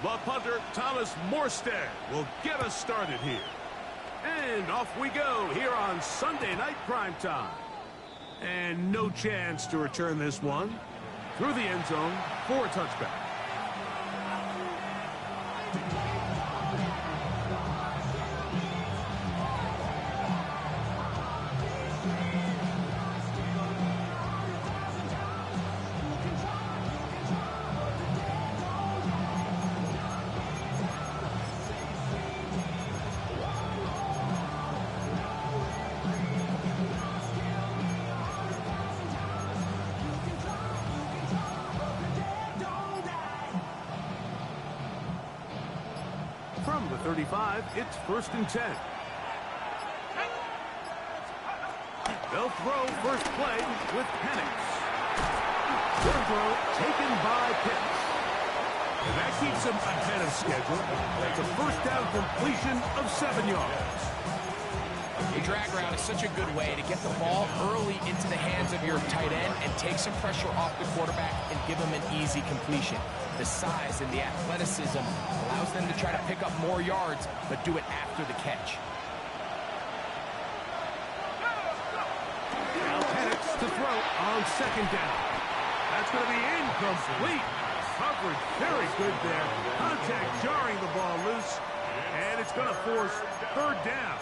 The punter, Thomas Morstead, will get us started here. And off we go here on Sunday Night Primetime. And no chance to return this one. Through the end zone for a touchback. From the 35, it's 1st and 10. They'll throw first play with Penix. Good throw taken by Pitts. And that keeps him ahead of schedule. That's a first down completion of 7 yards. A drag route is such a good way to get the ball early into the hands of your tight end and take some pressure off the quarterback and give him an easy completion. The size and the athleticism allows them to try to pick up more yards, but do it after the catch. Now Penix to throw on 2nd down. That's going to be incomplete. Coverage very good there. Contact jarring the ball loose, and it's going to force 3rd down.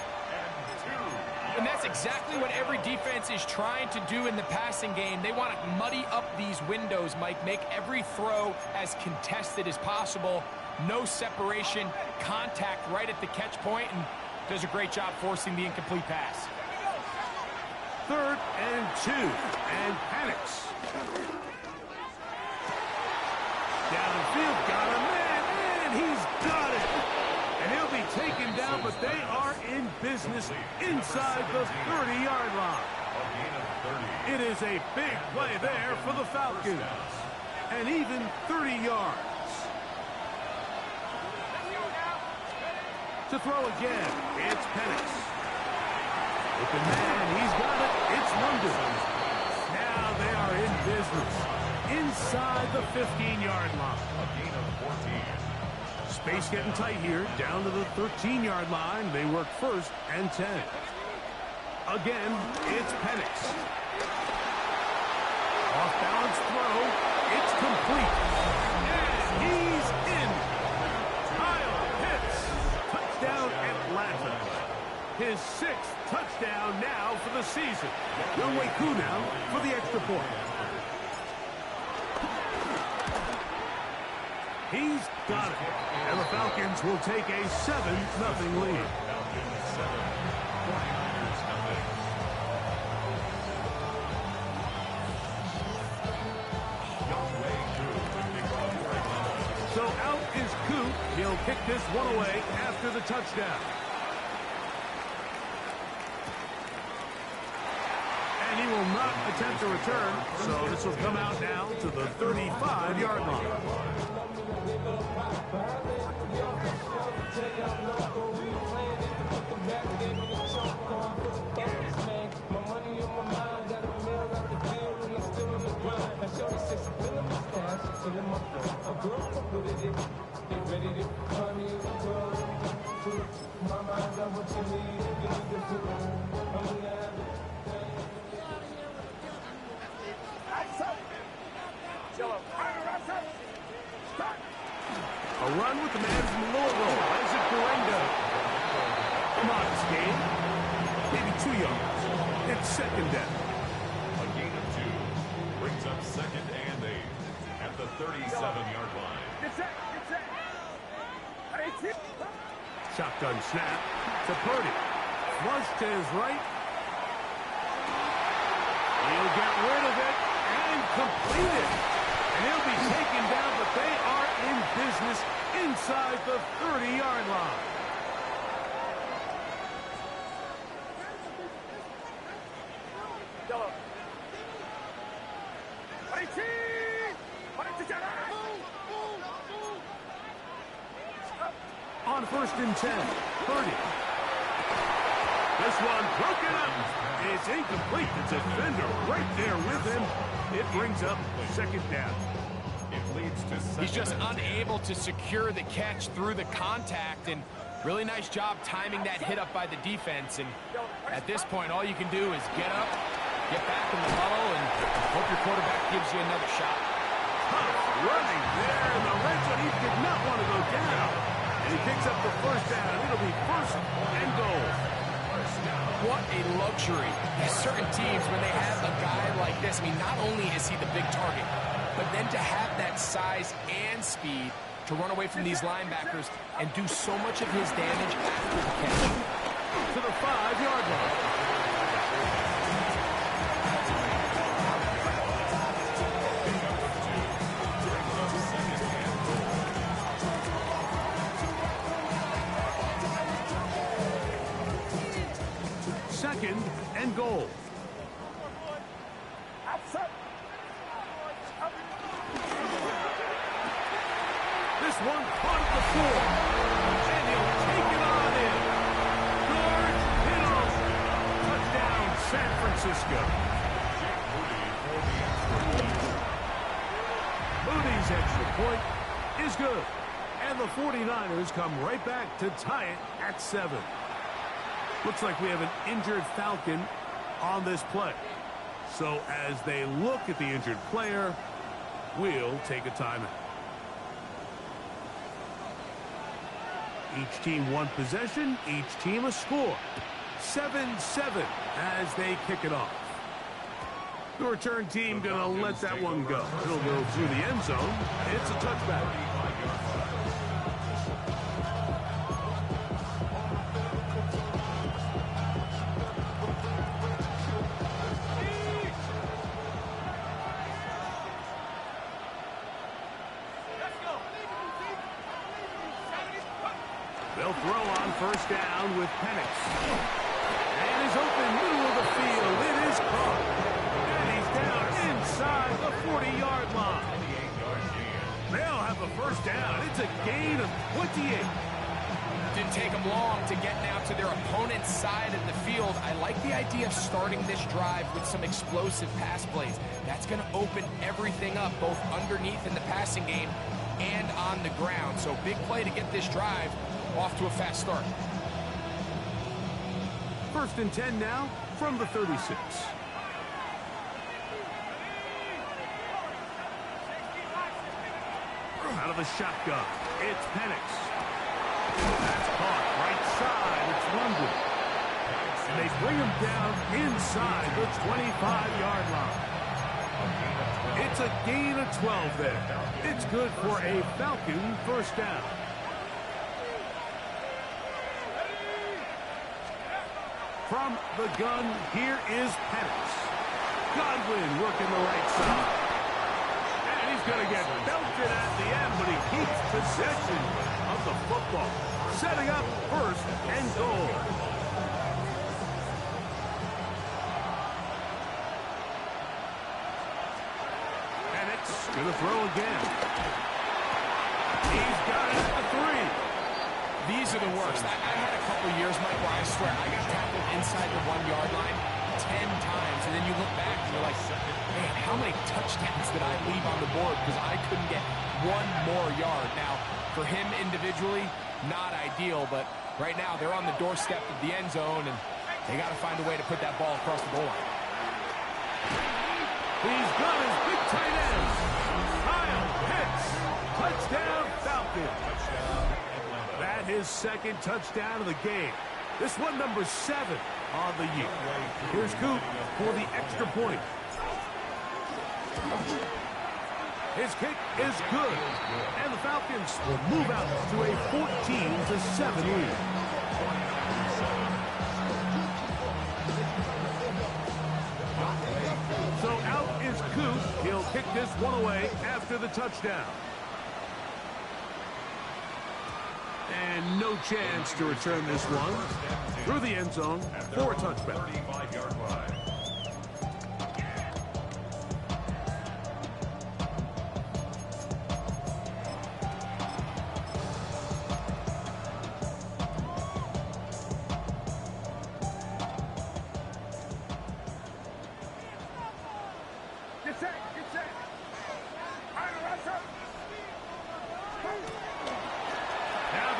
And that's exactly what every defense is trying to do in the passing game. They want to muddy up these windows, Mike, make every throw as contested as possible. No separation, contact right at the catch point, and does a great job forcing the incomplete pass. 3rd and 2, and Penix. Downfield, got a man, and he's got it. And he'll be taken down, but they are in business inside the 30-yard line. It is a big play there for the Falcons. And even 30 yards. To throw again, it's Penix. With the man, he's got it. It's London. Now they are in business inside the 15-yard line. A gain of 14. Space getting tight here, down to the 13-yard line. They work 1st and 10. Again, it's Penix. Off-balance throw. It's complete. And he's in. Kyle Pitts. Touchdown, Atlanta. His 6th touchdown now for the season. Younghoe Koo now for the extra point. He's got it. And the Falcons will take a 7-0 lead. So out is Gotw. He'll kick this one away after the touchdown. And he will not attempt to return, so this will come out now to the 35-yard line. A run with the man from Louisville, Isaac Guerendo. Come on, this game. Maybe 2 yards. It's 2nd down. A gain of 2 brings up 2nd and 8 at the 37-yard line. Shotgun snap to Purdy. Flush to his right. He'll get rid of it and complete it. And he'll be taken down, but they are in business inside the 30-yard line. On 1st and 10, Purdy. This one broken up. It's incomplete. The defender right there with him. It brings up 2nd down. It leads to He's just unable to secure the catch through the contact, and really nice job timing that hit up by the defense. And at this point, all you can do is get up, get back in the huddle, and hope your quarterback gives you another shot. Running there in the red zone. He did not want to go down. And he picks up the first down. It'll be first and goal. What a luxury. There's certain teams, when they have a guy like this, I mean, not only is he the big target, but then to have that size and speed to run away from these linebackers and do so much of his damage after the catch. To the 5-yard line. Second and goal. This one caught at the 4. And he'll take it on in. George Kittle. Touchdown, San Francisco. Moody's extra point is good. And the 49ers come right back to tie it at 7. Looks like we have an injured Falcon on this play. So as they look at the injured player, we'll take a timeout. Each team one possession, each team a score. 7-7 as they kick it off. The return team gonna let that one go. It'll go through the end zone. It's a touchback. They'll throw on first down with Penix. And he's open middle of the field. It is caught. And he's down inside the 40-yard line. They'll have a first down. It's a gain of 28. Didn't take them long to get now to their opponent's side of the field. I like the idea of starting this drive with some explosive pass plays. That's going to open everything up, both underneath in the passing game and on the ground. So big play to get this drive off to a fast start. First and 10 now from the 36. Out of the shotgun, it's Penix. That's caught right side. It's London. And they bring him down inside the 25-yard line. It's a gain of 12 there. It's good for a Falcon first down. From the gun, here is Penix. Godwin working the right side. And he's going to get belted at the end, but he keeps possession of the football. Setting up first and goal. Penix going to throw again. He's got it at the 3. These are the worst. I had a couple years, Mike, where I swear I got tackled inside the 1-yard line 10 times, and then you look back and you're like, man, how many touchdowns did I leave on the board because I couldn't get one more yard? Now, for him individually, not ideal, but right now they're on the doorstep of the end zone, and they got to find a way to put that ball across the goal line. He's got his big tight end. Kyle Pitts. Touchdown, Falcons. That his second touchdown of the game. This one number 7 on the year. Here's Gotw for the extra point. His kick is good. And the Falcons will move out to a 14-7 lead. So out is Gotw. He'll kick this one away after the touchdown. And no chance to return this one through the end zone for a touchback. 35-yard line.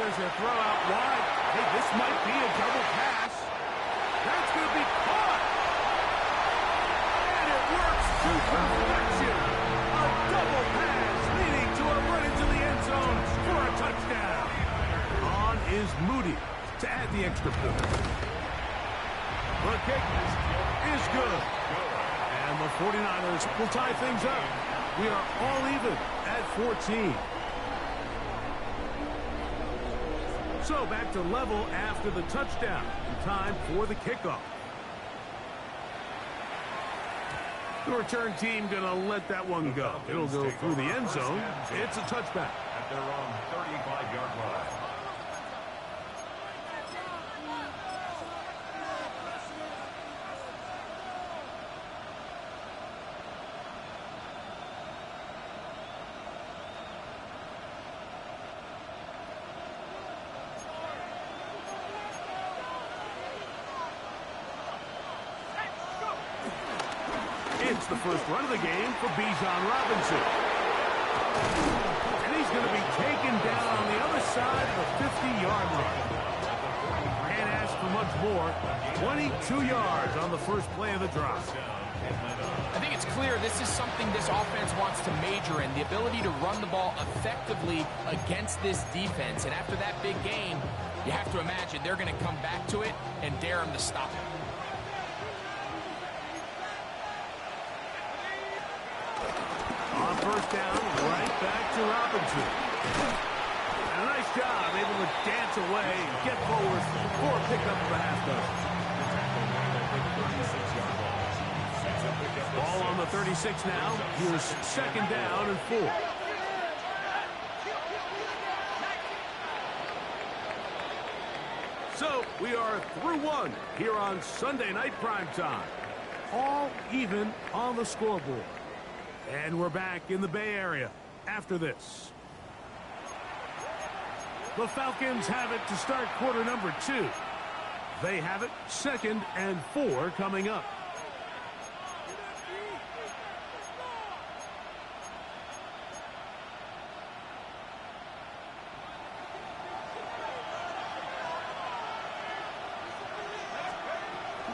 there's a throw out wide. Hey, this might be a double pass. That's going to be caught. And it works to perfection. A double pass leading to a run into the end zone for a touchdown. On is Moody to add the extra point. The kick is good. And the 49ers will tie things up. We are all even at 14. So back to level after the touchdown. And time for the kickoff. The return team going to let that one go. It'll go through the end zone. It's a touchback. At their own 35-yard line. It's the first run of the game for Bijan Robinson. And he's going to be taken down on the other side of the 50-yard line. Can't ask for much more. 22 yards on the first play of the drive. I think it's clear this is something this offense wants to major in, the ability to run the ball effectively against this defense. And after that big game, you have to imagine they're going to come back to it and dare him to stop it. On first down, right back to Robinson. And a nice job, able to dance away and get forward for a pickup of a half dozen. Ball on the 36 now. Here's second down and 4. So we are through one here on Sunday Night Primetime. All even on the scoreboard. And we're back in the Bay Area after this. The Falcons have it to start quarter number 2. They have it second and 4 coming up.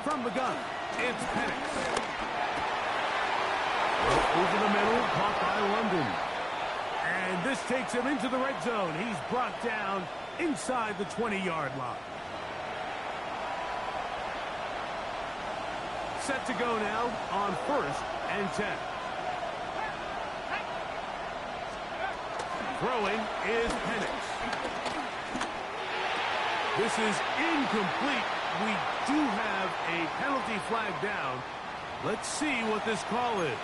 From the gun, it's Penix. Over the middle, caught by London. And this takes him into the red zone. He's brought down inside the 20-yard line. Set to go now on first and 10. Throwing is Penix. This is incomplete. We do have a penalty flag down. Let's see what this call is.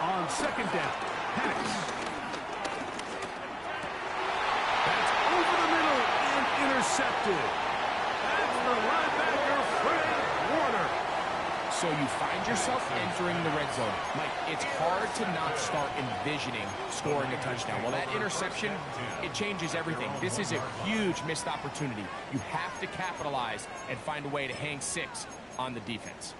On second down, Penix. That's over the middle and intercepted. That's the linebacker, Fred Warner. So you find yourself entering the red zone. Mike, it's hard to not start envisioning scoring a touchdown. Well, that interception, it changes everything. This is a huge missed opportunity. You have to capitalize and find a way to hang 6 on the defense.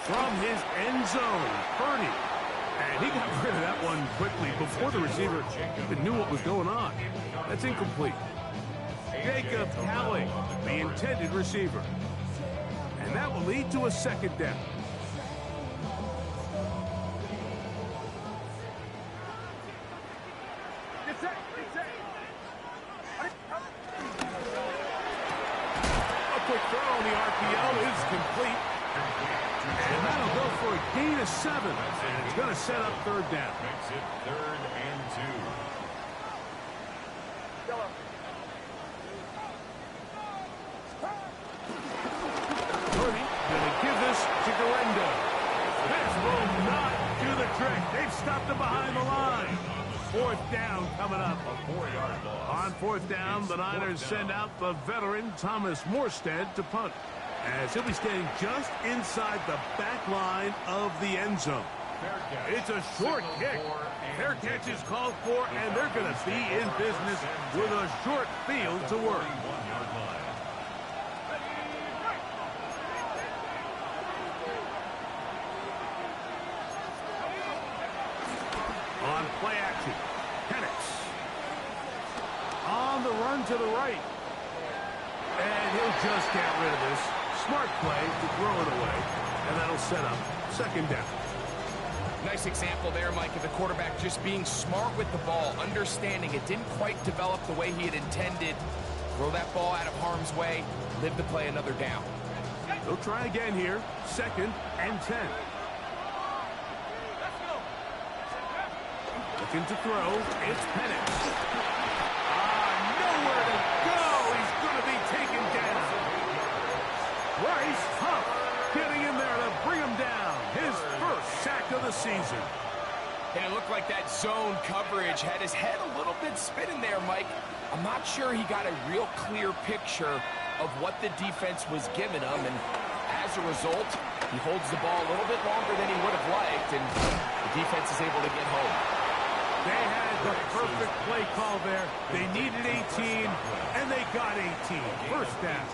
From his end zone, Purdy. And he got rid of that one quickly before the receiver even knew what was going on. That's incomplete. Jacob Halling, the intended receiver. And that will lead to a second down. A quick throw on the RPO is complete. And that'll go for a gain of 7. And it's going to set up third down. Makes it 3rd and 2. Purdy going to give this to Garendo. This will not do the trick. They've stopped him behind the line. Fourth down coming up. A 4-yard loss. On fourth down, the Niners send out the veteran Thomas Morstead to punt. as he'll be standing just inside the back line of the end zone. It's a short kick. Fair catch is called for, and they're going to be in business with a short field to work. On play action, Penix. On the run to the right. And he'll just get rid of this. Smart play to throw it away. And that'll set up second down. Nice example there, Mike, of the quarterback just being smart with the ball, understanding it didn't quite develop the way he had intended. Throw that ball out of harm's way, live to play another down. They'll try again here. 2nd and 10. Looking to throw. It's Penix. Nowhere to go. He's going to be taken down. Rice Huff getting in there to bring him down. His first sack of the season. And it looked like that zone coverage had his head a little bit spinning there, Mike. I'm not sure he got a real clear picture of what the defense was giving him, and as a result, he holds the ball a little bit longer than he would have liked, and the defense is able to get home. They had the perfect play call there. They needed 18, and they got 18. First down.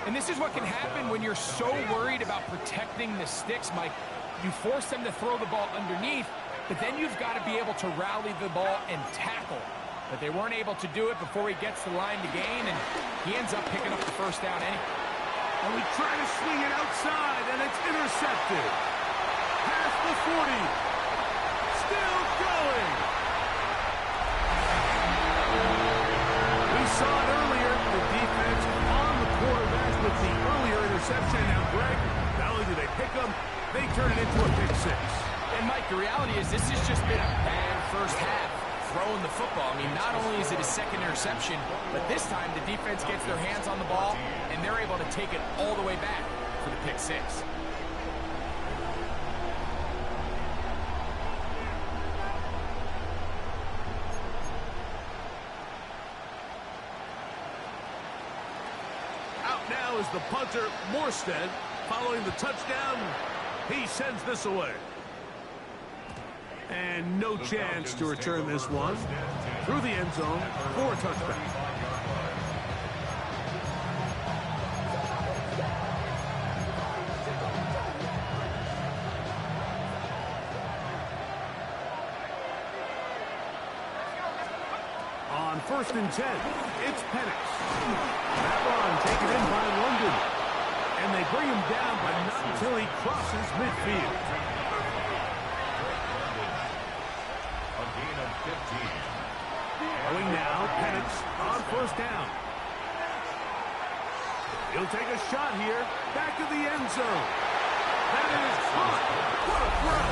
And this is what can happen when you're so worried about protecting the sticks, Mike. You force them to throw the ball underneath, but then you've got to be able to rally the ball and tackle. But they weren't able to do it before he gets the line to gain, and he ends up picking up the first down anyway. And we try to swing it outside, and it's intercepted. Past the 40. Still going. We saw it earlier. The defense on the quarterback with the earlier interception. Now, Greg, not only do they pick them, they turn it into a pick six. And, Mike, the reality is this has just been a bad first half throwing the football. I mean, not only is it a second interception, but this time the defense gets their hands on the ball, and they're able to take it all the way back for the pick six. Now is the punter, Morstead. Following the touchdown, he sends this away. And no chance to return this one through the end zone for a touchback. On 1st and 10, it's Penix. That run taken in by London. And they bring him down, but not until he crosses midfield. A gain of 15. Going now, Penix on 1st down. He'll take a shot here, back of the end zone. That is caught. What a throw.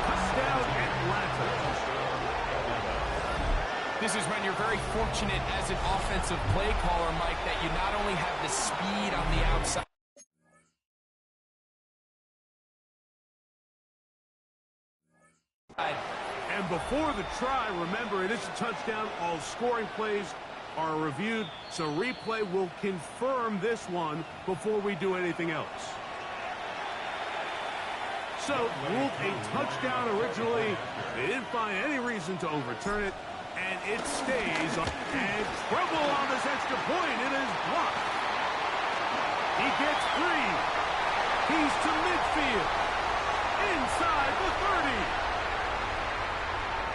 Touchdown, Atlanta. This is when you're very fortunate as an offensive play caller, Mike, that you not only have the speed on the outside. And before the try, remember, it is a touchdown. All scoring plays are reviewed, so replay will confirm this one before we do anything else. So, ruled a touchdown originally. They didn't find any reason to overturn it. And it stays on. And trouble on this extra point. It is blocked. He gets free. He's to midfield. Inside the 30.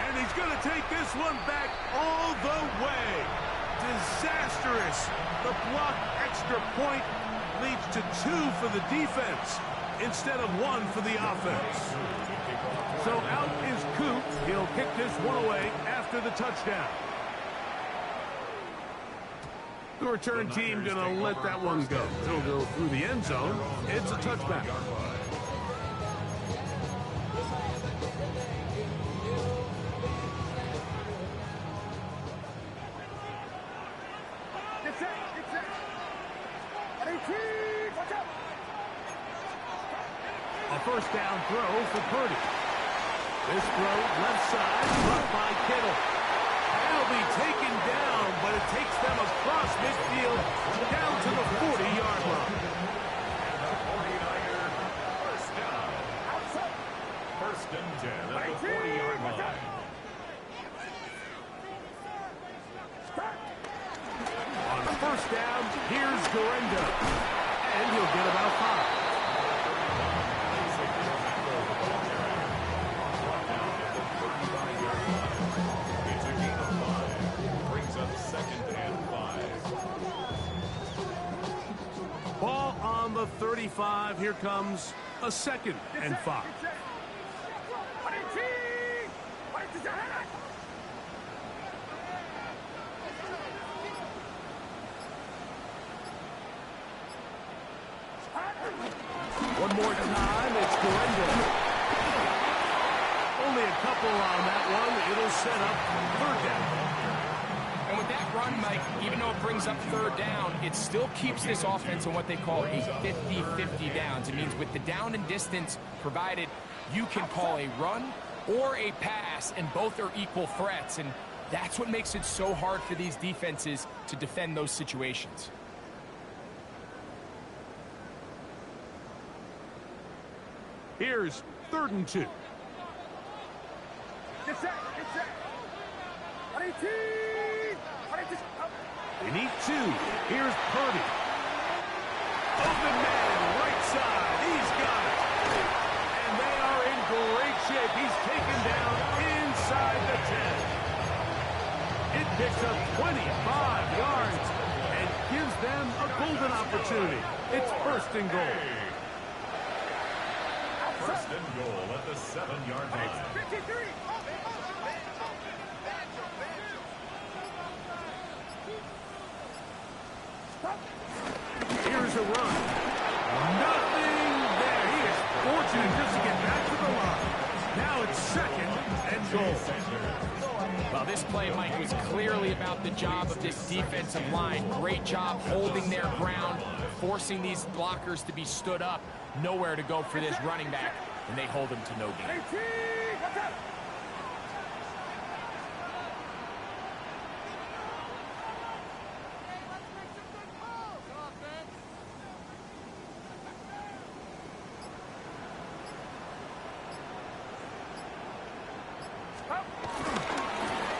And he's going to take this one back all the way. Disastrous. The blocked extra point leads to 2 for the defense instead of 1 for the offense. So out is Coop. He'll kick this one away after the touchdown. The return team going to let that one go. It'll go through the end zone. It's a touchback. A first down throw for Purdy. This throw left side, caught by Kittle. They'll be taken down, but it takes them across midfield down to the 40-yard line. first down. Here's Gotw. And he'll get about 5. It's a gain of 5. Brings up 2nd and 5. Ball on the 35. Here comes a 2nd and 5. One more time, it's Gotw. Only a couple on that one. It'll set up 3rd down. And with that run, Mike, even though it brings up 3rd down, it still keeps this offense in what they call a 50-50 downs. It means with the down and distance provided, you can call a run or a pass, and both are equal threats. And that's what makes it so hard for these defenses to defend those situations. Here's 3rd and 2. They need 2. Here's Purdy. Open man, right side. He's got it. And they are in great shape. He's taken down inside the 10. It picks up 25 yards and gives them a golden opportunity. It's 1st and goal. 1st and goal at the 7-yard line. 53. Here's a run. Nothing there. He is fortunate just to get back to the line. Now it's 2nd and goal. Well, this play, Mike, was clearly about the job of this defensive line. Great job holding their ground, forcing these blockers to be stood up. Nowhere to go for this running back, and they hold him to no gain.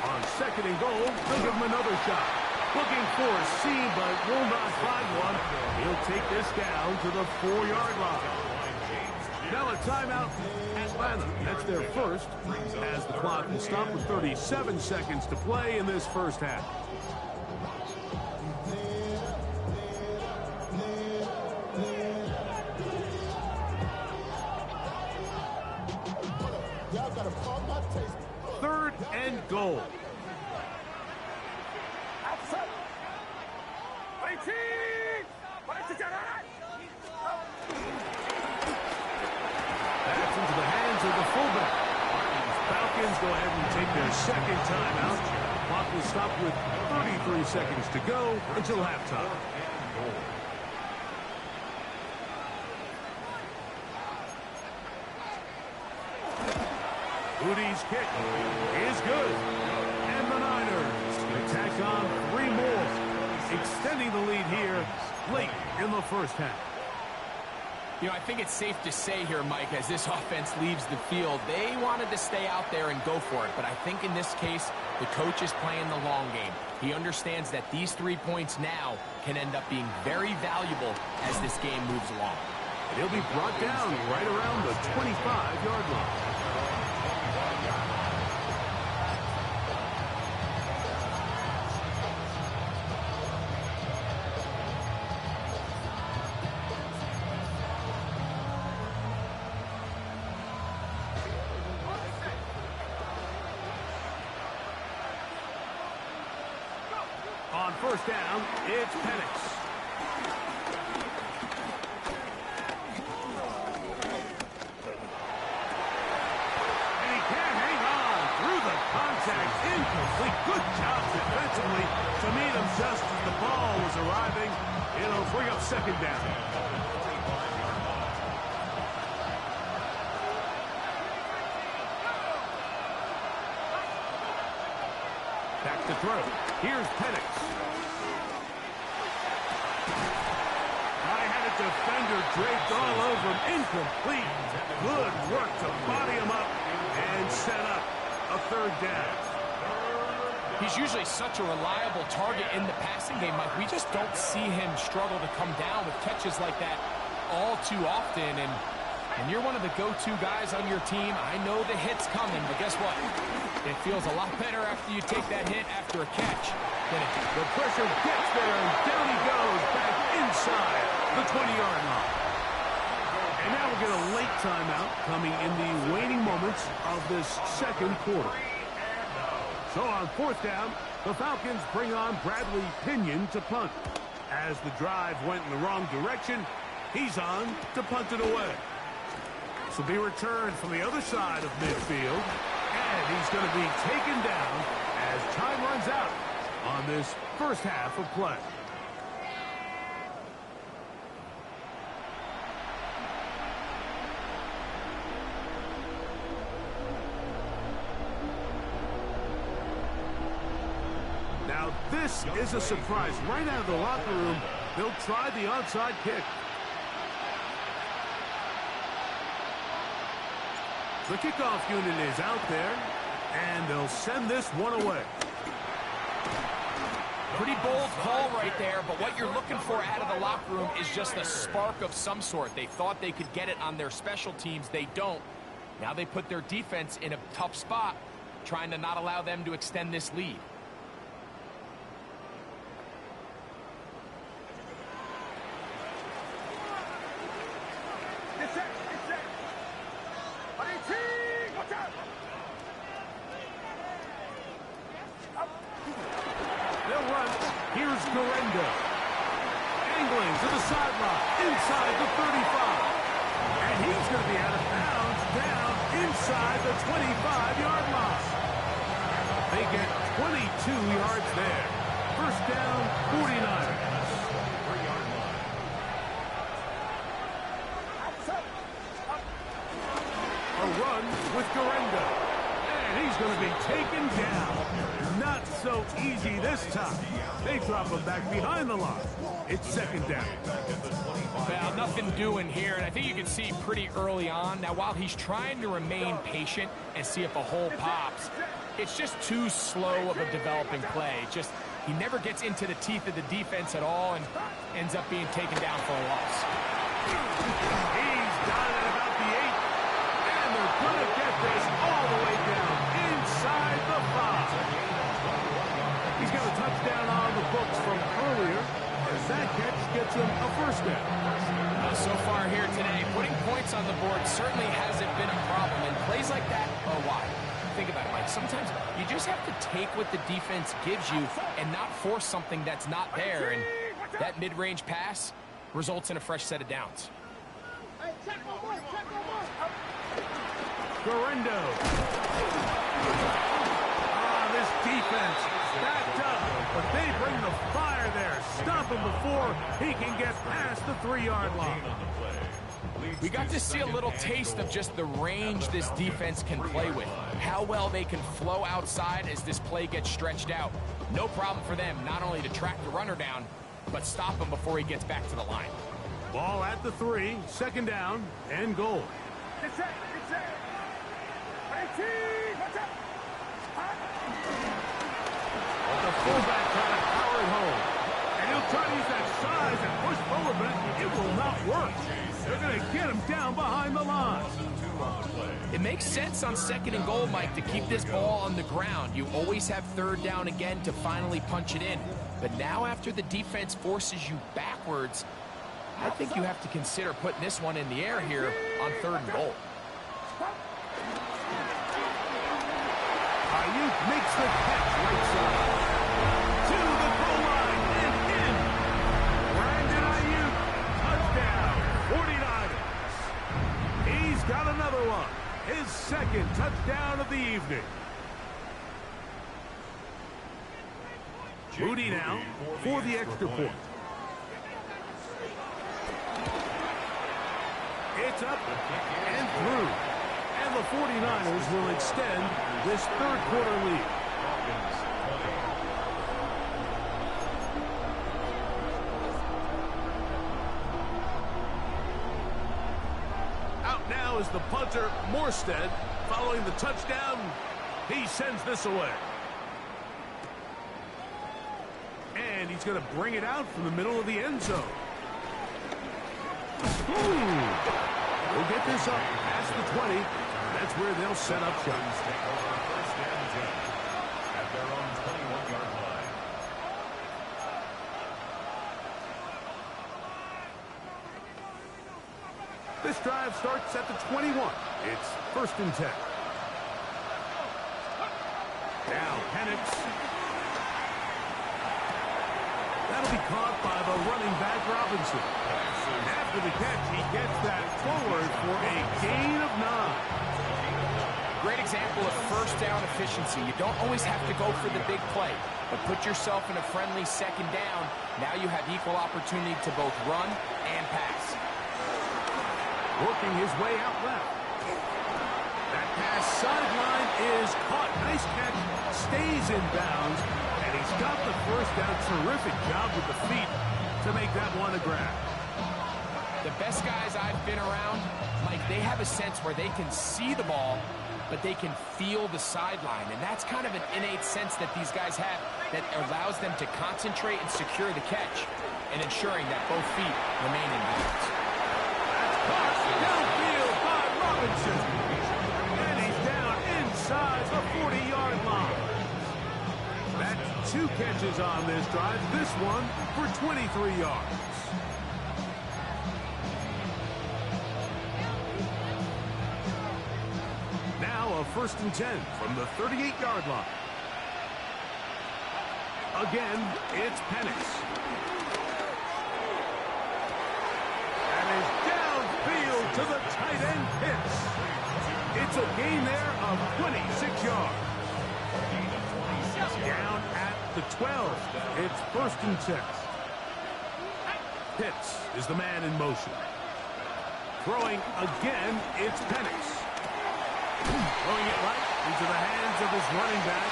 On 2nd and goal, they'll give him another shot. Looking for a seam, but will not find one. He'll take this down to the 4-yard line. Now a timeout, Atlanta. That's their first, as the clock will stop with 37 seconds to play in this first half. Third and goal. That's into the hands of the fullback. Falcons go ahead and take their 2nd timeout. Clock will stop with 33 seconds to go until halftime. Udy's kick is good. And the Niners tack on 3 more, extending the lead here late in the first half. You know, I think it's safe to say here, Mike, as this offense leaves the field, they wanted to stay out there and go for it. But I think in this case, the coach is playing the long game. He understands that these 3 points now can end up being very valuable as this game moves along. And he'll be brought down right around the 25-yard line. On first down, it's Penix. And he can't hang on through the contact. Incomplete. Good job defensively to meet him just as the ball was arriving. It'll bring up 2nd down. Back to throw. Here's Penix. I had a defender draped all over him. Incomplete. Good work to body him up and set up a 3rd down. He's usually such a reliable target in the passing game, Mike. We just don't see him struggle to come down with catches like that all too often. And you're one of the go-to guys on your team. I know the hit's coming, but guess what? It feels a lot better after you take that hit after a catch. The pressure gets there, and down he goes back inside the 20-yard line. And now we'll get a late timeout coming in the waning moments of this second quarter. So on fourth down, the Falcons bring on Bradley Pinion to punt. As the drive went in the wrong direction, he's on to punt it away. This will be returned from the other side of midfield, and he's going to be taken down as time runs out on this first half of play. Now this is a surprise. Right out of the locker room, they'll try the onside kick. The kickoff unit is out there, and they'll send this one away. Pretty bold call right there, but what you're looking for out of the locker room is just a spark of some sort. They thought they could get it on their special teams. They don't. Now they put their defense in a tough spot, trying to not allow them to extend this lead. Angling to the sideline, inside the 35. And he's going to be out of bounds, down inside the 25-yard line. They get 22 yards there. First down, 49ers. A run with Gorendo. And he's going to be taken down. Not so easy this time. They drop him back behind the line. It's second down. Well, nothing doing here, and I think you can see pretty early on. Now, while he's trying to remain patient and see if a hole pops, it's just too slow of a developing play. He never gets into the teeth of the defense at all and ends up being taken down for a loss. He's got it at about the 8, and they're going to get this all the way down inside the 5. He's got a touchdown on the books from earlier, as that catch gets him a first down. So far here today, putting points on the board certainly hasn't been a problem, and plays like that are why. Think about it, Mike. Sometimes you just have to take what the defense gives you and not force something that's not there, and that mid-range pass results in a fresh set of downs. Gorendo. This defense backed up, but they bring the fire there. Stop him before he can get past the 3-yard line. We got to see a little taste of just the range this defense can play with. How well they can flow outside as this play gets stretched out. No problem for them not only to track the runner down, but stop him before he gets back to the line. Ball at the 3, second down, and goal. The fullback trying to power it home. And he'll try to use that size and push forward, but it will not work. They're going to get him down behind the line. It makes sense on second and goal, Mike, to keep this ball on the ground. You always have third down again to finally punch it in. But now after the defense forces you backwards, I think you have to consider putting this one in the air here on third and goal. Ayuk makes the catch right side. To the goal line and in. Brandon Ayuk, touchdown, 49ers. He's got another one. His second touchdown of the evening. Moody now for the extra point. It's up and through. And the 49ers will extend this third quarter lead. Out now is the punter, Morstead. Following the touchdown, he sends this away. he's going to bring it out from the middle of the end zone. Ooh. We'll get this up past the 20. That's where they'll set up shop. First and 10 at their own 21-yard line. This drive starts at the 21. It's first and 10. Now Penix. That'll be caught by the running back Robinson. After the catch, he gets that forward for a gain of 9. Great example of first down efficiency. You don't always have to go for the big play, but put yourself in a friendly second down. Now you have equal opportunity to both run and pass. Working his way out left. That pass sideline is caught. Nice catch. Stays in bounds. And he's got the first down. Terrific job with the feet to make that one a grab. The best guys I've been around, Mike, they have a sense where they can see the ball, but they can feel the sideline. And that's kind of an innate sense that these guys have that allows them to concentrate and secure the catch and ensuring that both feet remain in bounds. Caught downfield by Robinson. And he's down inside the 40-yard line. That's 2 catches on this drive. This one for 23 yards. Now a first and 10 from the 38-yard line. Again, it's Penix. And is downfield to the tight end Pitts. It's a gain there of 26 yards. Down at the 12. It's first and 10. Pitts is the man in motion. Throwing again, it's Penix. Throwing it right into the hands of his running back.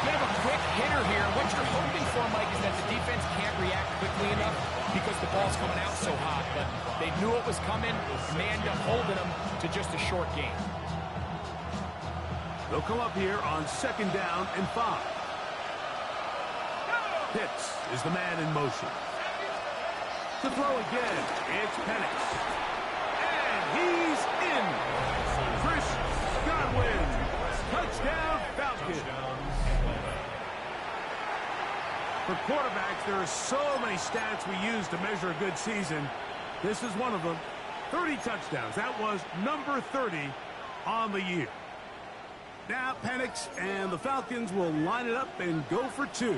You have a quick hitter here. What you're hoping for, Mike, is that the defense can't react quickly enough because the ball's coming out so hot. But they knew it was coming, and they ended up holding them to just a short gain. They'll come up here on second down and 5. Pitts is the man in motion. To throw again, it's Penix. And he's in. Chris Godwin. Touchdown, Falcons. For quarterbacks, there are so many stats we use to measure a good season. This is one of them. 30 touchdowns. That was number 30 on the year. Now Penix and the Falcons will line it up and go for 2.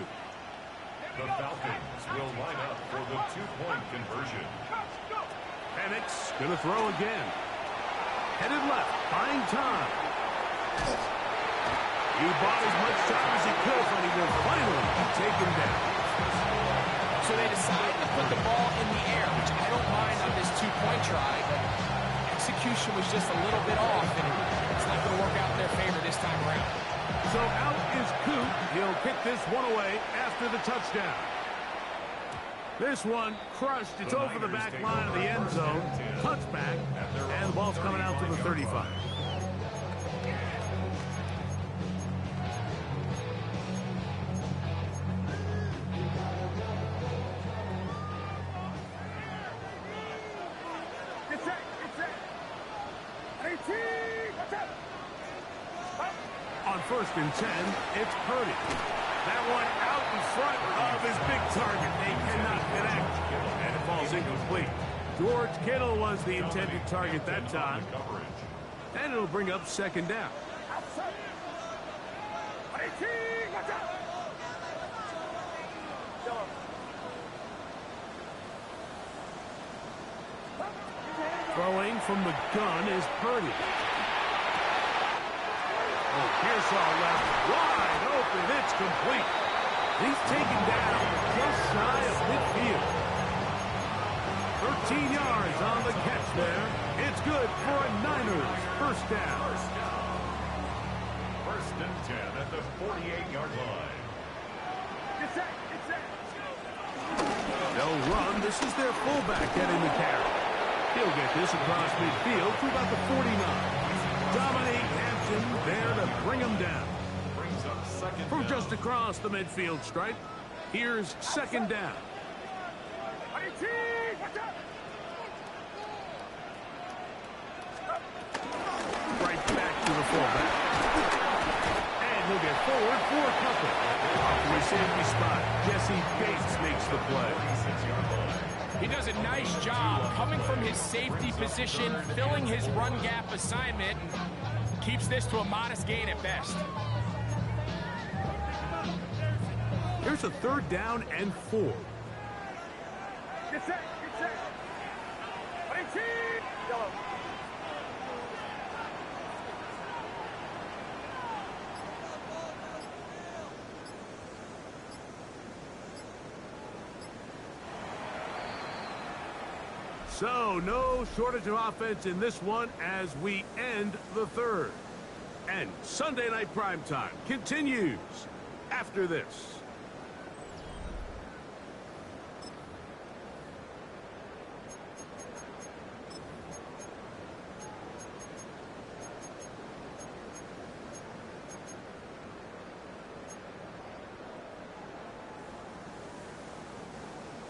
The Falcons will line up for the 2-point conversion. Penix going to throw again. Headed left, buying time. He bought as much time as he could, but he will finally be taken down. So they decided to put the ball in the air, which I don't mind on this 2-point try, but execution was just a little bit off, and it's not going to work out in their favor this time around. So out is Coop. He'll kick this one away after the touchdown. This one crushed. It's over the back line of the end zone. Touchback, and the ball's coming out to the 35. On first and 10, it's Purdy. That one out in front of his big target. They cannot connect, and it falls incomplete. George Kittle was the intended target that time, and it'll bring up second down. Throwing from the gun is Purdy. Pearsall left wide open. It's complete. He's taken down just shy of midfield. 13 yards on the catch there. It's good for a Niners first down. First and 10 at the 48-yard line. They'll run. This is their fullback getting the carry. He'll get this across midfield to about the 49. Dominique Hampton there to bring him down. Brings up second From down. just across the midfield stripe, Here's second down. Right back to the fullback. And he'll get forward for a couple. Off the safety spot, Jesse Bates makes the play. He does a nice job coming from his safety position, filling his run gap assignment, and keeps this to a modest gain at best. Here's a third down and 4. Get set, get set. Yellow. So, no shortage of offense in this one as we end the third. And Sunday Night Primetime continues after this.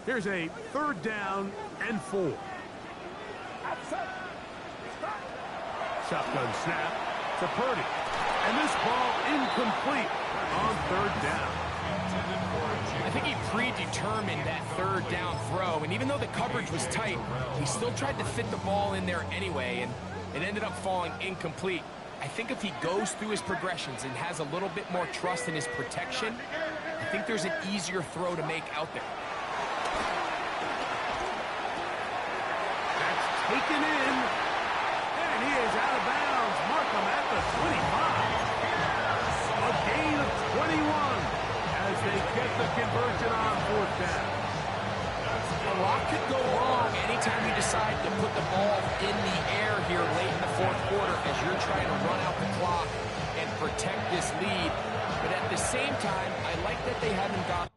Here's a third down and 4. Shotgun snap to Purdy. And this ball incomplete on third down. I think he predetermined that third down throw, and even though the coverage was tight, he still tried to fit the ball in there anyway, and it ended up falling incomplete. I think if he goes through his progressions and has a little bit more trust in his protection, I think there's an easier throw to make out there. That's taken in. And he is out of bounds. Markham at the 25. A gain of 21 as they get the conversion on fourth down. A lot could go wrong anytime you decide to put the ball in the air here late in the fourth quarter as you're trying to run out the clock and protect this lead. But at the same time, I like that they haven't gone.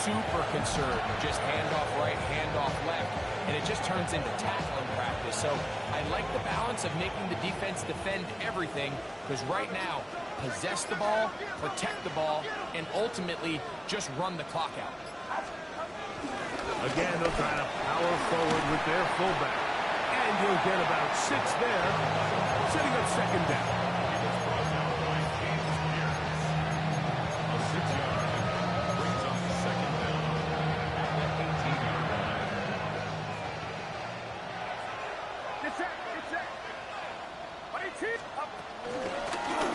Super concerned, just handoff right, handoff left, and it just turns into tackling practice. So I like the balance of making the defense defend everything, because right now, possess the ball, protect the ball, and ultimately just run the clock out. Again, they'll try to power forward with their fullback. And he'll get about 6 there, setting up second down.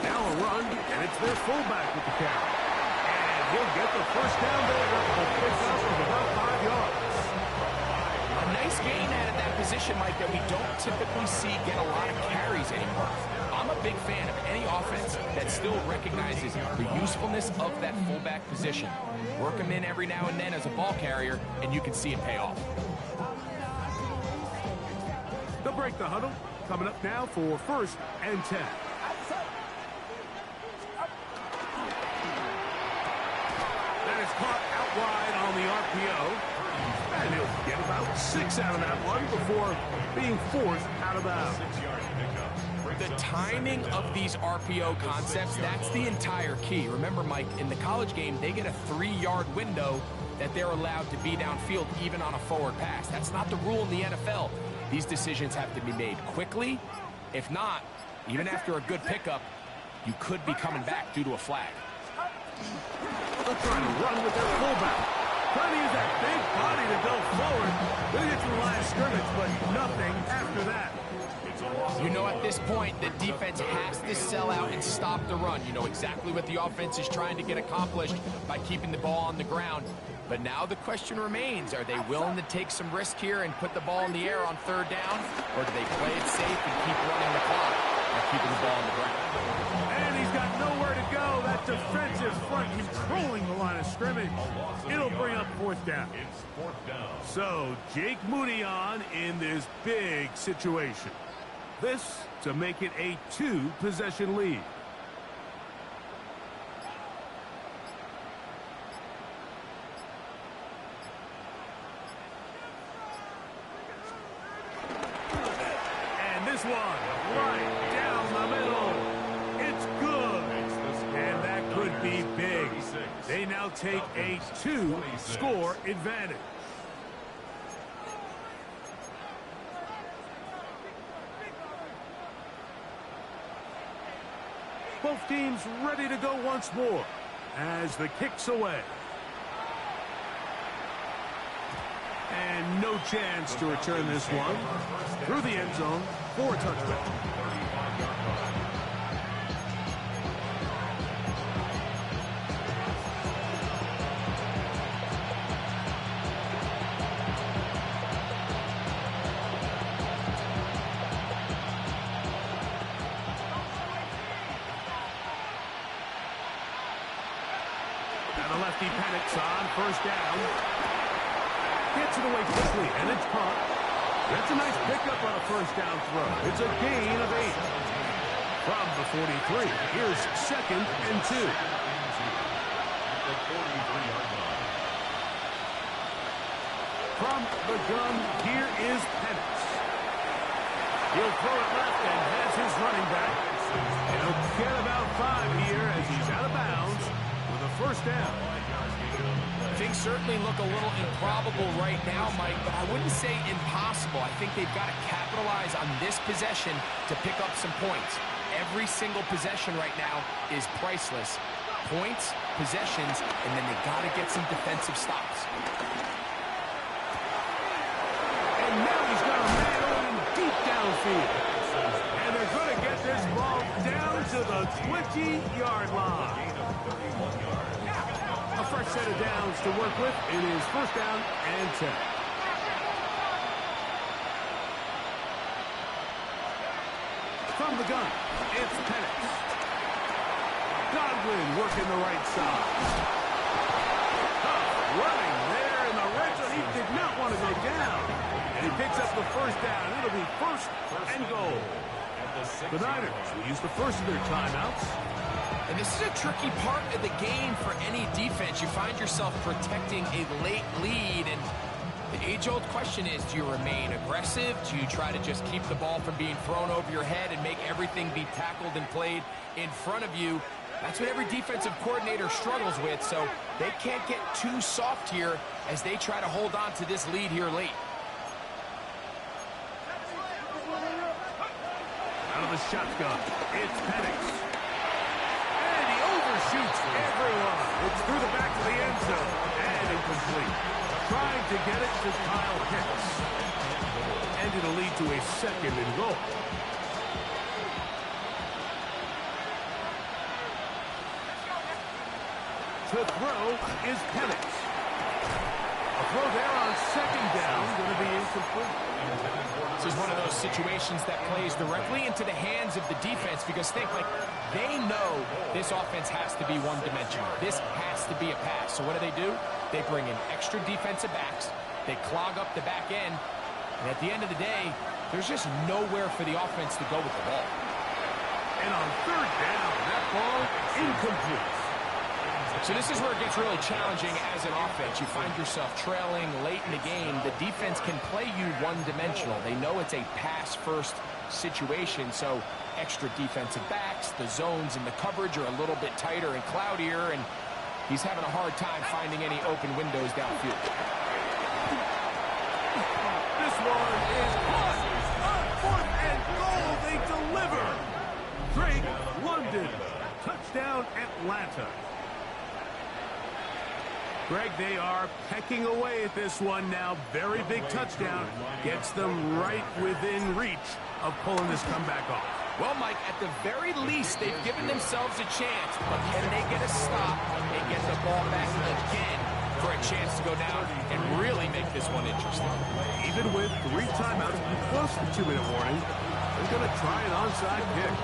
Now a run, and it's their fullback with the carry. And he'll get the first down there. A pickup of about 5 yards. A nice gain out of that position, Mike, that we don't typically see get a lot of carries anymore. I'm a big fan of any offense that still recognizes the usefulness of that fullback position. Work him in every now and then as a ball carrier, and you can see it pay off. They'll break the huddle. Coming up now for first and 10. That is caught out wide on the RPO. And he'll get about 6 out of that one before being forced out of bounds. The timing of these RPO concepts, that's the entire key. Remember, Mike, in the college game, they get a 3-yard window that they're allowed to be downfield even on a forward pass. That's not the rule in the NFL. These decisions have to be made quickly. If not, even after a good pickup, you could be coming back due to a flag. They're trying to run with their fullback. Trying to use that big body to go forward. They'll get to the line of scrimmage, but nothing after that. You know, at this point, the defense has to sell out and stop the run. You know exactly what the offense is trying to get accomplished by keeping the ball on the ground. But now the question remains, are they willing to take some risk here and put the ball in the air on third down? Or do they play it safe and keep running the clock by keeping the ball on the ground? And he's got nowhere to go. That defensive front controlling the line of scrimmage. It'll bring up fourth down. So Jake Moody on in this big situation. This to make it a 2-possession lead. And this one right down the be big. They now take a 2-score advantage. Both teams ready to go once more as the kick's away. And no chance to return this one through the end zone for a touchback. And the lefty panics on first down. Gets it away quickly, and it's caught. That's a nice pickup on a first down throw. It's a gain of 8. From the 43, here's 2nd and 2. From the gun, here is Penix. He'll throw it left and has his running back. And he'll get about 5 here as he's out of bounds with a first down. Things certainly look a little improbable right now, Mike, but I wouldn't say impossible. I think they've got to capitalize on this possession to pick up some points. Every single possession right now is priceless. Points, possessions, and then they got to get some defensive stops. And now he's got a man open deep downfield. And they're going to get this ball down to the 20-yard line. A fresh set of downs to work with. It is first down and 10. From the gun, it's Penix. Gotw working the right side. Running there in the red zone. He did not want to go down. And he picks up the first down. It'll be first and goal. The Niners will use the first of their timeouts. And this is a tricky part of the game for any defense. You find yourself protecting a late lead, and the age-old question is, do you remain aggressive? Do you try to just keep the ball from being thrown over your head and make everything be tackled and played in front of you? That's what every defensive coordinator struggles with, so they can't get too soft here as they try to hold on to this lead here late. Out of the shotgun, it's Penix. Shoots everyone. It's through the back of the end zone. And incomplete. Trying to get it to Kyle Pitts. And it'll lead to a 2nd and goal. To throw is Penix. A throw there on 2nd down. Going to be incomplete. This is one of those situations that plays directly into the hands of the defense because think, like, they know this offense has to be one-dimensional. This has to be a pass. So what do? They bring in extra defensive backs. They clog up the back end. And at the end of the day, there's just nowhere for the offense to go with the ball. And on 3rd down, that ball incomplete. So this is where it gets really challenging as an offense. You find yourself trailing late in the game. The defense can play you one-dimensional. They know it's a pass-first situation, so extra defensive backs, the zones and the coverage are a little bit tighter and cloudier, and he's having a hard time finding any open windows downfield. This one is caught. 4th and goal. They deliver. Drake London. Touchdown, Atlanta. Greg, they are pecking away at this one now. Very big touchdown. Gets them right within reach of pulling this comeback off. Well, Mike, at the very least, they've given themselves a chance. But can they get a stop and get the ball back again for a chance to go down and really make this one interesting? Even with 3 timeouts and close to the 2-minute warning, they're going to try an onside kick.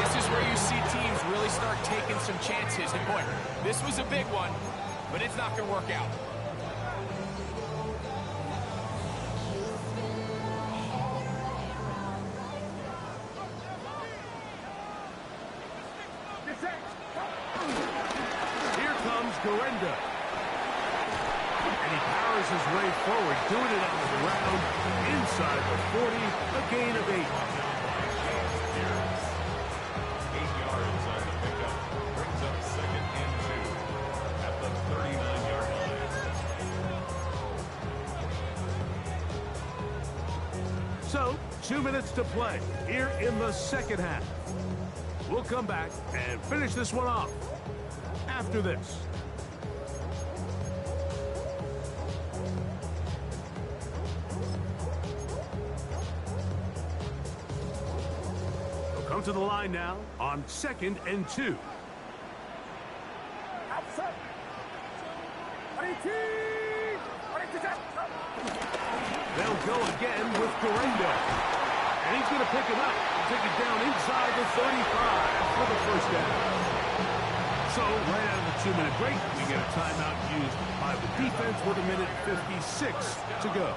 This is where you see teams really start taking some chances. And boy, this was a big one, but it's not going to work out. Here comes Gotw. And he powers his way forward, doing it on the ground, inside the 40, a gain of 8. 2 minutes to play here in the second half. We'll come back and finish this one off after this. We'll come to the line now on 2nd and 2. Outside. They'll go again with Gotw. And he's going to pick it up and take it down inside the 35 for the first down. So, right out of the 2-minute break, we get a timeout used by the defense with 1:56 to go.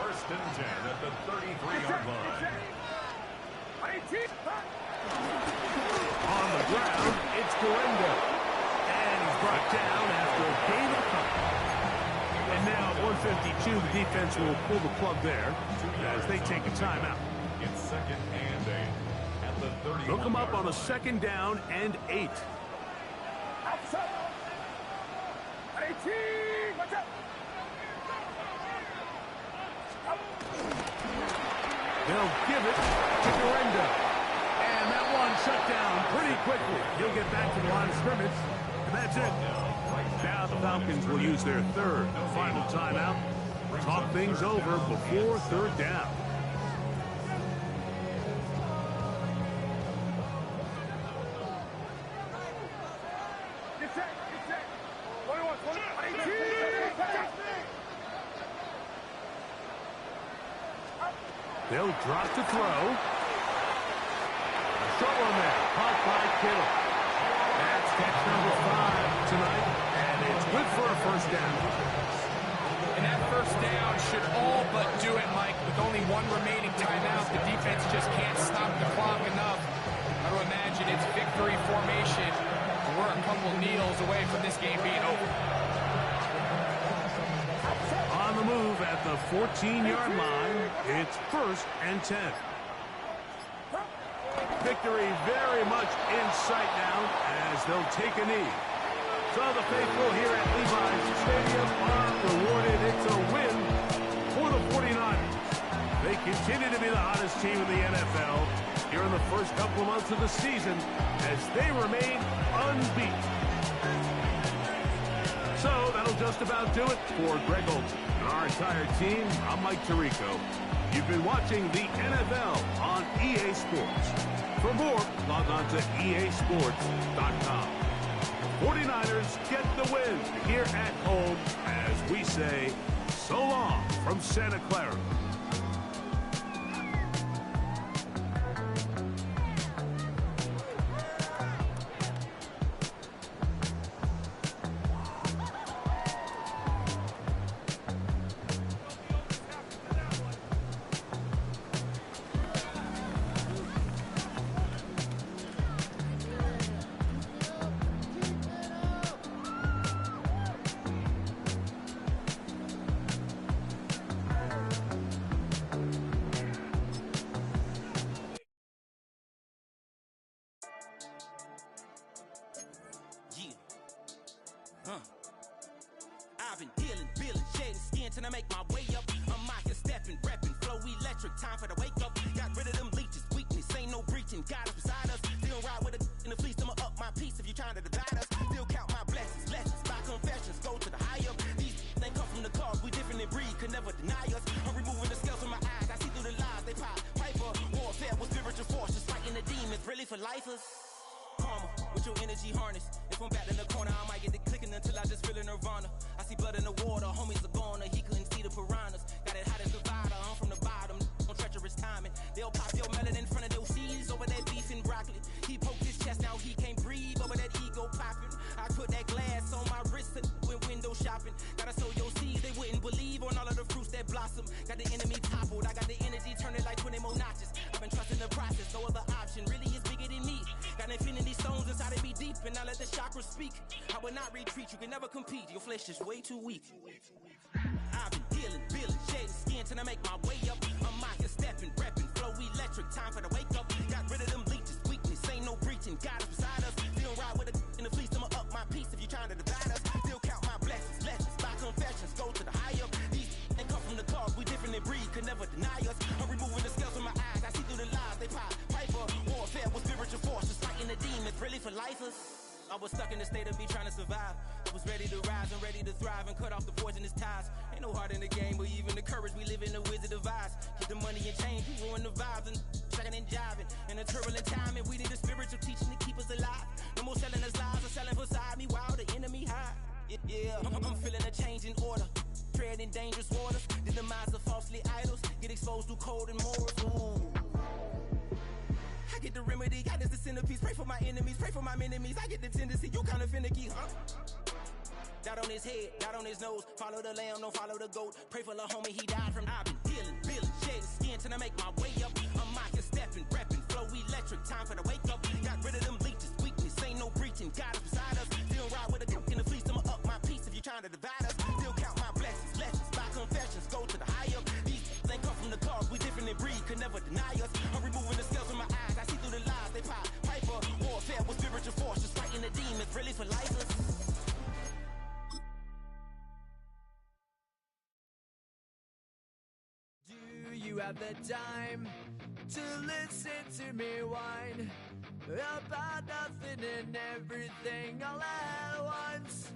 1st and 10 at the 33-yard line. On the ground, it's Gotw. And he's brought down after a gain of a couple. And now at 1:52, the defense will pull the plug there as they take a timeout. It's 2nd and 8 at the 31. They'll come up on a 2nd down and 8. Outside. Watch out. They'll give it to Gotw. And that one shut down pretty quickly. He'll get back to the line of scrimmage. And that's it. Now the Falcons will use their 3rd and final timeout. Talk things over before 3rd down. Get set. 21. They'll drop to throw. Short one there. Caught by Kittle. That's catch number 5 tonight. And it's good for a first down. And that first down should all but do it, Mike. With only one remaining timeout, the defense just can't stop the clock enough. I would imagine it's victory formation. We're a couple kneels away from this game being over. On the move at the 14-yard line, it's 1st and 10. Victory very much in sight now as they'll take a knee. So the faithful here at Levi's Stadium are rewarded. It's a win for the 49ers. They continue to be the hottest team in the NFL here in the first couple of months of the season as they remain unbeaten. So that'll just about do it for Greg Olsen and our entire team. I'm Mike Tirico. You've been watching the NFL on EA Sports. For more, log on to easports.com. 49ers get the win here at home as we say so long from Santa Clara. I've been healing, feeling, shedding skin till I make my way up. I'm out here stepping, repping, flow electric, time for the wake up. Got rid of them leeches, weakness, ain't no breaching. God is beside us, still ride with a in the fleece. I'ma up my piece if you trying to divide us. Still count my blessings, lessons, my confessions, go to the high up. These they come from the cause, we different in breed, could never deny us. I'm removing the scales from my eyes, I see through the lies they pop. Piper, warfare with spiritual forces, fighting the demons, really for lifers. Karma, with your energy harness. If I'm back in the corner, I might get it clicking until I just feel a nirvana. I see blood in the water, homies are gone, he couldn't see the piranhas. Got it hot as divider, I'm from the bottom, on treacherous timing. They'll pop your melon in front of those seeds over that beef and broccoli. He poked his chest, now he can't breathe over that ego popping. I put that glass on my wrist and went window shopping. Gotta sow your seeds, they wouldn't believe on all of the fruits that blossom. Got the enemy toppled, I got the energy turning like 20 more notches. I've been trusting the process, no other option really is bigger than me. Got infinity stones inside of me deep, and I let the chakras speak. I will not retreat, you can never compete, your flesh is way too weak. I've been healing, feeling, shedding skin till I make my way up. I'm out here stepping, repping, flow electric, time for the wake up. Got rid of them leeches, weakness, ain't no breaching. God is beside us, still ride with a in the fleece. I'ma up my piece if you trying to divide us. Still count my blessings, lessons, my confessions, go to the high up. These they come from the cause, we different in breed, could never deny us. I'm removing lifeless. I was stuck in the state of me trying to survive. I was ready to rise and ready to thrive and cut off the poisonous ties. Ain't no heart in the game, but even the courage we live in the wizard of Oz. Get the money and change, we ruin the vibes and tracking and jiving. In a turbulent time, and we need a spiritual teaching to keep us alive. No more selling us lies or selling beside me while the enemy hide. Yeah, I'm feeling a change in order. Treading dangerous waters. The demise of falsely idols. Get exposed through code and morals. Ooh. I get the remedy, God is the centerpiece. Pray for my enemies, pray for my enemies. I get the tendency, you kinda finicky, huh? Dot on his head, dot on his nose. Follow the lamb, don't follow the goat. Pray for the homie, he died from. I've been dealing, shedding skin till I make my way up. I'm mocking, stepping, repping, flow electric. Time for the wake up. Got rid of them leeches, weakness, ain't no breaching. God is beside us. Still ride with a cook in the fleece. I'ma up my piece if you're trying to divide us. Still count my blessings, lessons, by confessions. Go to the high up. These ain't come from the cause, we different in breed, could never deny us. I'm removing the scales from my eyes. I see through the lies, they pop. Piper, warfare with spiritual force, just fighting the demons, really for lifeless. Do you have the time to listen to me whine about nothing and everything all at once?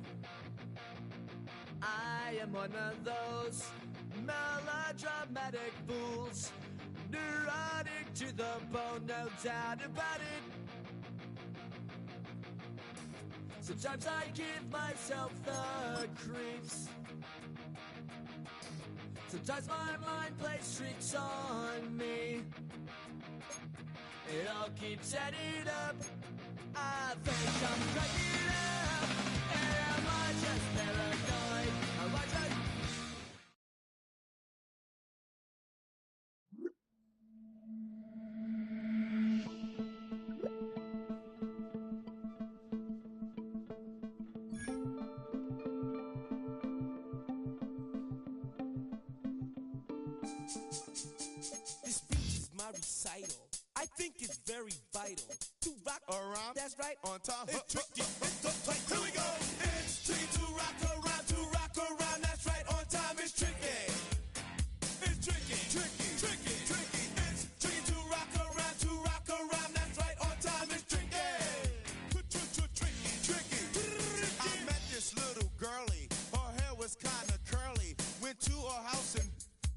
I am one of those melodramatic fools, neurotic to the bone, no doubt about it. Sometimes I give myself the creeps. Sometimes my mind plays tricks on me. It all keeps adding up. I think I'm cracking up. Am I just paranoid? Am I just... This speech is my recital. I think it's very vital to rock around. That's right, on time. It's tricky. It's the place. Here we go. It's tricky to rock around. To rock around. That's right, on time. It's tricky. It's tricky. Tricky. Tricky. Tricky. It's tricky to rock around. To rock around. That's right, on time. It's tricky. Tricky. Tricky. I met this little girlie. Her hair was kind of curly. Went to her house and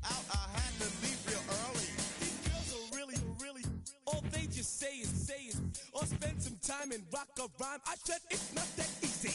out. I had to leave real early. These girls are really, all they just say is, or spend some time and rock a rhyme. I said it's not that easy.